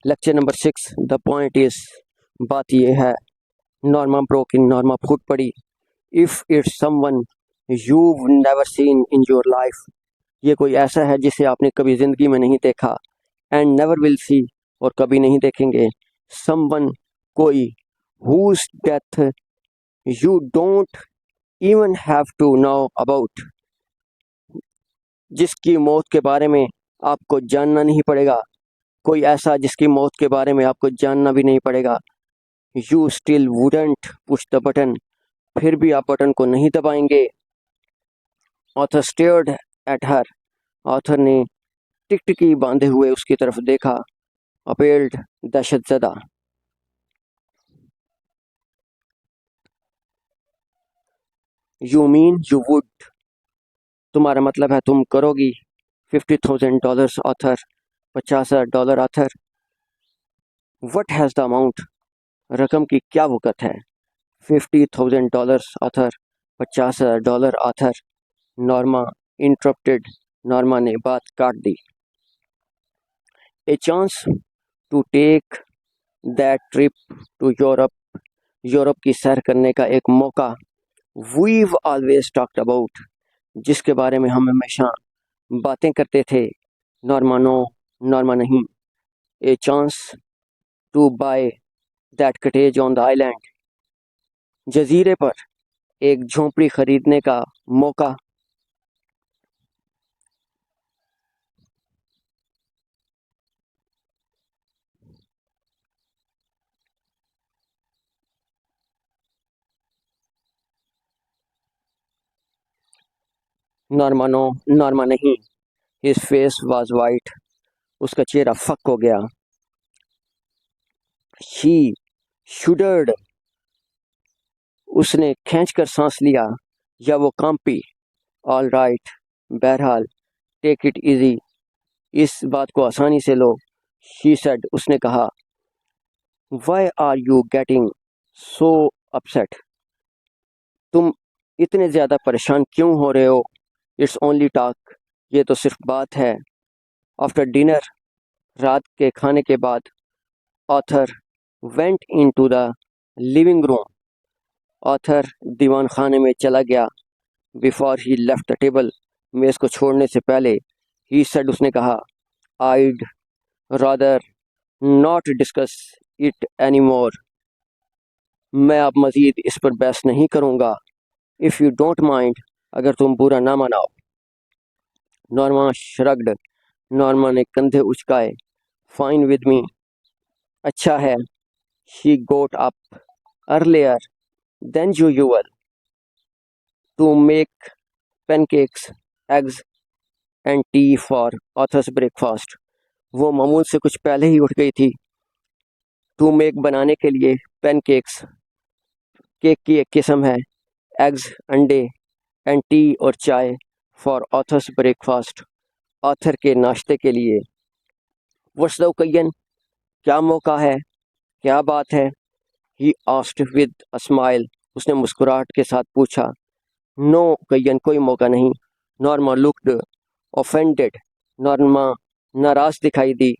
Lecture number 6 the point is, बात ये है, नॉर्मा ब्रोक इन, नॉर्मा फूट पड़ी। If it's someone you never seen in your life, ये कोई ऐसा है जिसे आपने कभी ज़िंदगी में नहीं देखा, एंड नेवर विल सी, और कभी नहीं देखेंगे, समवन, कोई, whose death you don't even have to know about, जिसकी मौत के बारे में आपको जानना नहीं पड़ेगा, कोई ऐसा जिसकी मौत के बारे में आपको जानना भी नहीं पड़ेगा। You still wouldn't push the button, फिर भी आप बटन को नहीं दबाएंगे। Author stared at her, author ने टिकटिकी बांधे हुए उसकी तरफ देखा। अपेल्ड, दहशतज़दा। यू मीन यू वुड, तुम्हारा मतलब है तुम करोगी। $50,000 author, $50,000 author. What has the amount, रकम की क्या वक़्त है। $50,000 author, $50,000 author. Norma interrupted, Norma ने बात काट दी। A chance to take that trip to Europe, Europe की सैर करने का एक मौका। वीव ऑलवेज टॉक्ड अबाउट, जिसके बारे में हम हमेशा बातें करते थे। नॉर्मा नो, नॉर्मा नहीं। A chance to buy that cottage on the island, जजीरे पर एक झोंपड़ी खरीदने का मौका। नॉर्मा नो, नॉर्मा नहीं। हिज फेस वाज वाइट, उसका चेहरा फक हो गया। शी शुडर्ड, उसने खींचकर सांस लिया, या वो कांपी। ऑल राइट, बहरहाल, टेक इट इजी, इस बात को आसानी से लो। शी सेड, उसने कहा। Why are you getting so upset, तुम इतने ज़्यादा परेशान क्यों हो रहे हो। इट्स ओनली टॉक, ये तो सिर्फ बात है। आफ्टर डिनर, रात के खाने के बाद, author went into the living room, author दीवान खाने में चला गया। Before he left the table, मेज़ को छोड़ने से पहले, ही सेड, उसने कहा। I'd rather not discuss it any more, मैं अब मज़ीद इस पर बहस नहीं करूँगा। इफ़ यू डोंट माइंड, अगर तुम बुरा ना मनाओ। नॉर्मा श्रग्ड, नॉर्मा ने कंधे उचकाए। फाइन विद मी, अच्छा है। She got up earlier than usual to make pancakes, eggs and tea for Arthur's breakfast, वो मामूल से कुछ पहले ही उठ गई थी। टू मेक, बनाने के लिए, पेनकेक्स, केक की एक किस्म है, एग्स, अंडे, एंड टी, और चाय, फॉर ऑथर्स ब्रेकफास्ट, ऑथर के नाश्ते के लिए। व्हाट्स द ओकेजन, क्या मौका है, क्या बात है। He asked with a smile, उसने मुस्कुराहट के साथ पूछा। नो ओकेजन, कोई मौका नहीं। नॉर्मा लुक्ड ऑफेंडेड, नॉर्मा नाराज दिखाई दी।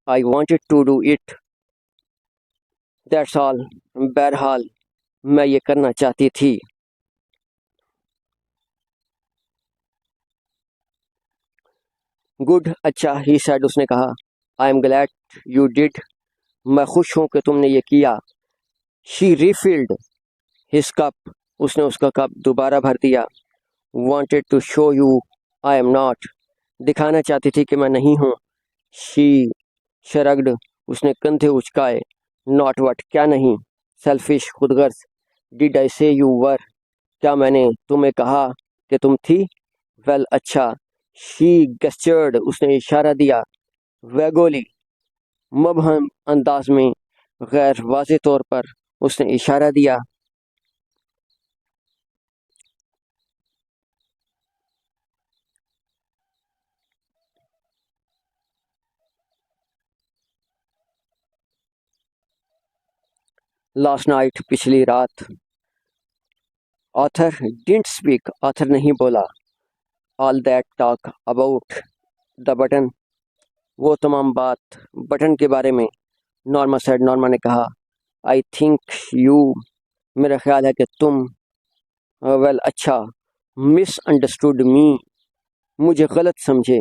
I wanted to do it, that's all, बहरहाल, मैं ये करना चाहती थी। गुड, अच्छा, ही सेड, उसने कहा। I am glad you did, मैं खुश हूँ कि तुमने ये किया। शी रिफिल्ड हिज कप, उसने उसका कप दोबारा भर दिया। Wanted to show you I am not, दिखाना चाहती थी कि मैं नहीं हूँ। शी शरग्ड, उसने कंधे उचकाए। नॉट वट, क्या नहीं। Selfish, Khudgarz. डिड आई से यू वर, क्या मैंने तुम्हें कहा कि तुम थी। वेल, अच्छा। शी गेस्चर्ड, उसने इशारा दिया। वैगोली, मबहम अंदाज में, गैर वाज़े तौर पर, उसने इशारा दिया। लास्ट नाइट, पिछली रात। ऑथर डिडंट स्पीक, ऑथर नहीं बोला। All that talk about the button, वो तमाम बात बटन के बारे में। नॉर्मा सेड, नॉर्मा ने कहा, आई थिंक यू, मेरा ख्याल है कि तुम, वेल अच्छा, मिसअंडरस्टूड मी, मुझे गलत समझे।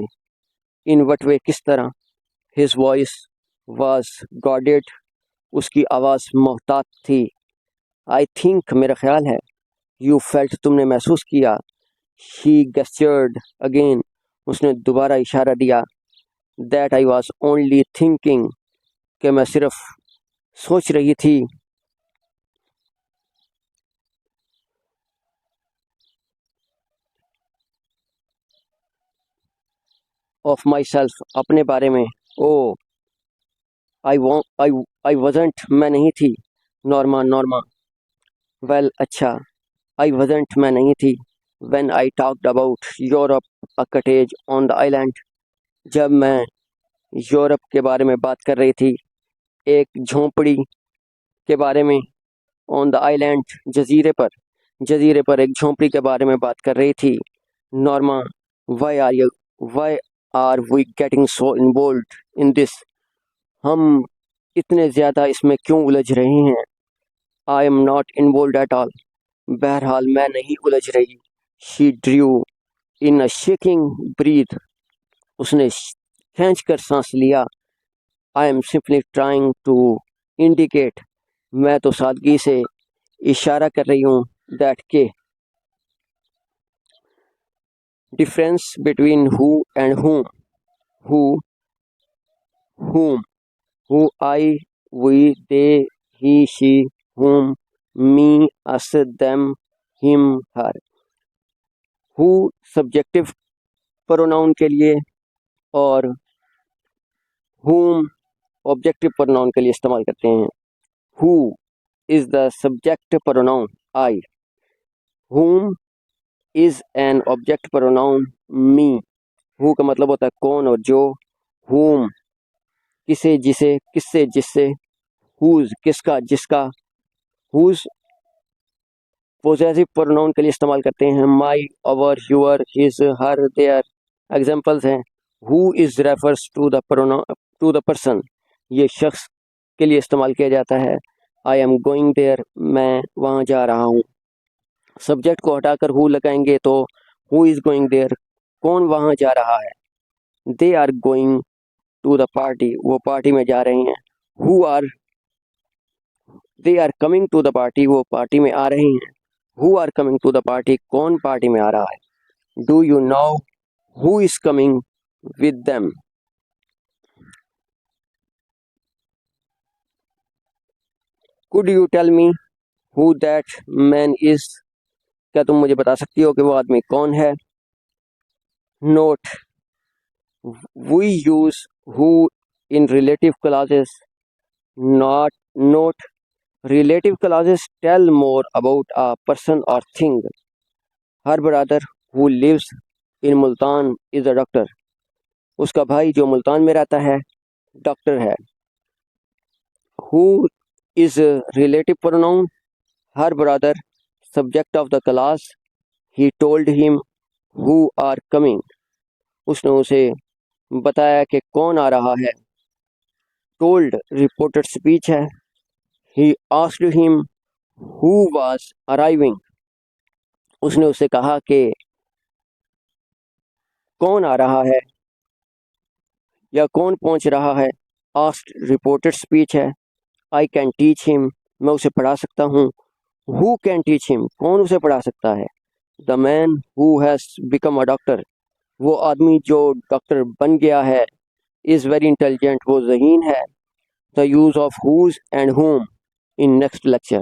इन वट वे, किस तरह। हिज वॉइस वाज गॉडेड, उसकी आवाज़ मोहतात थी। आई थिंक, मेरा ख्याल है। यू फेल्ट, तुमने महसूस किया। शी गेस्चर्ड अगेन, उसने दोबारा इशारा दिया। That I was only thinking, कि मैं सिर्फ सोच रही थी। ऑफ माई सेल्फ, अपने बारे में। ओ, आई वजंट, मैं नहीं थी। नॉर्मा, नॉर्मा, वेल अच्छा, आई वजंट, मैं नहीं थी। When I talked about Europe, a cottage on the island, जब मैं यूरोप के बारे में बात कर रही थी, एक झोंपड़ी के बारे में। ऑन द आइलैंड, जजीरे पर एक झोंपड़ी के बारे में बात कर रही थी। Norma, why are we getting so involved in this, हम इतने ज़्यादा इसमें क्यों उलझ रहे हैं। I am not involved at all, बहरहाल मैं नहीं उलझ रही। She drew in a shaking breath, उसने खींच कर सांस लिया। I am simply trying to indicate, मैं तो सादगी से इशारा कर रही हूँ। दैट के, difference between who and whom, who, whom, who, I, we, they, he, she, whom, me, us, them, him, her. Who subjective pronoun के लिए और whom ऑब्जेक्टिव प्रोनाउन के लिए इस्तेमाल करते हैं। Who is the subject pronoun, I. whom is an object pronoun, me. Who का मतलब होता है कौन और जो। whom किसे, जिसे, किससे, जिससे। whose किसका, जिसका। whose पोजेसिव प्रोनाउन के लिए इस्तेमाल करते हैं। My, our, your, his, her, their. Examples हैं। Who is refers to the person, ये शख्स के लिए इस्तेमाल किया जाता है। आई एम गोइंग देयर, मैं वहाँ जा रहा हूँ। सब्जेक्ट को हटाकर हु लगाएंगे तो हु इज गोइंग देयर, कौन वहाँ जा रहा है। They are going to the party, वो पार्टी में जा रहे हैं। They are coming to the party, वो पार्टी में आ रहे हैं। Who are coming to the party, कौन पार्टी में आ रहा है। Do you know who is coming with them. Could you tell me who that man is, क्या तुम मुझे बता सकती हो कि वो आदमी कौन है। Note, we use who in relative clauses, not note, relative clauses tell more about a person और thing. Her brother who lives in Multan is a doctor, उसका भाई जो मुल्तान में रहता है डॉक्टर है। Who is relative pronoun, her brother, subject of the class. He told him who are coming, उसने उसे बताया कि कौन आ रहा है। टोल्ड रिपोर्टेड स्पीच है। He asked him who was arriving, उसने उसे कहा कि कौन आ रहा है या कौन पहुंच रहा है। आस्क्ड रिपोर्टेड स्पीच है। आई कैन टीच हिम, मैं उसे पढ़ा सकता हूँ। हु कैन टीच हिम, कौन उसे पढ़ा सकता है। The man who has become a doctor, वो आदमी जो डॉक्टर बन गया है। इज़ वेरी इंटेलिजेंट, वो ज़हीन है। The use of whose and whom in next lecture.